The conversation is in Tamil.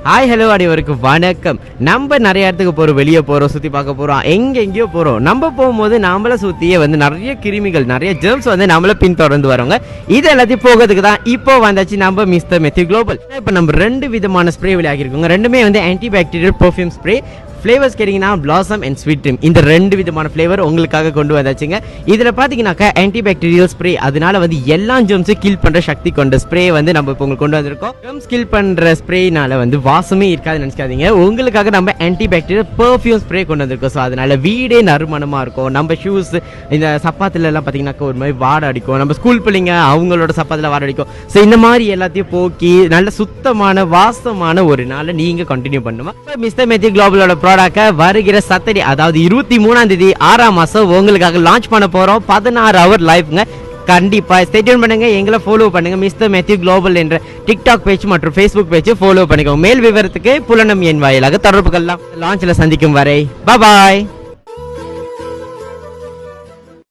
ஹாய் ஹலோ அனைவருக்கு வணக்கம். நம்ம நிறைய இடத்துக்கு போறோம், வெளியே போறோம், சுத்தி பார்க்க போறோம், எங்கெங்கயோ போறோம். நம்ம போகும்போது நம்மள சுத்தியே வந்து நிறைய கிருமிகள், நிறைய ஜெர்ம்ஸ் வந்து நம்மள பின்தொடர்ந்து வரவங்க. இது எல்லாத்தையும் போகிறதுக்கு தான் இப்போ வந்தாச்சு நம்ம மிஸ்டர் மெத்தி குளோபல். இப்போ நம்ம 2 விதமான ஸ்ப்ரே விளையாடிருக்கோங்க. ரெண்டுமே வந்து anti bacterial perfume spray. Flavours கேட்டிங்கன்னா பிளாசம் அண்ட் ஸ்வீட் ட்ரீம், இந்த 2 விதமான ஃப்ளேவர் உங்களுக்காக கொண்டு வந்தாச்சுங்க. இதில் பார்த்தீங்கன்னாக்கா ஆன்டி பாக்டீரியல் ஸ்ப்ரே, அதனால வந்து எல்லா ஜெர்ம்ஸும் கில் பண்ணுற சக்தி கொண்ட ஸ்ப்ரே வந்து நம்ம இப்போ உங்களுக்கு கொண்டு வந்திருக்கோம். ஜெர்ம்ஸ் கில் பண்ணுற ஸ்ப்ரேனால வந்து வாசமே இருக்காதுன்னு நினச்சிக்காதீங்க. உங்களுக்காக நம்ம ஆன்டி பாக்டீரியல் பெர்ஃப்யூம் ஸ்ப்ரே கொண்டு வந்திருக்கோம். ஸோ அதனால வீடே நறுமணமாக இருக்கும். நம்ம ஷூஸ், இந்த சப்பாத்துல எல்லாம் பார்த்தீங்கன்னாக்கா ஒரு மாதிரி வாடை அடிக்கும். நம்ம ஸ்கூல் பிள்ளைங்க அவங்களோட சப்பாத்தில் வாடை அடிக்கும். ஸோ இந்த மாதிரி எல்லாத்தையும் போக்கி நல்ல சுத்தமான வாசமான ஒரு நாளை நீங்கள் கண்டினியூ பண்ணுவோம். மிஸ்டர் மெத்தி குளோபலோட வருகிற சட்டர்டே, அதாவது 23ஆம் தேதி 6ஆம் மாசம் உங்களுக்காக லான்ச் பண்ண போறோம். 16 ஹவர் லைவ்ங்க. கண்டிப்பா ஸ்டே டியூன் பண்ணுங்க, எங்களை ஃபாலோ பண்ணுங்க. மிஸ்டர் மெத்தி குளோபல் என்ற டிக்டாக் பேஜ் மற்றும் ஃபேஸ்புக் பேஜ் ஃபாலோ பண்ணிக்கோங்க. மேல் விவரத்துக்கு புலனம் எண் வாயிலாக தொடர்பு கொள்ளலாம். லான்ச்ல சந்திக்கும் வரை பாய்.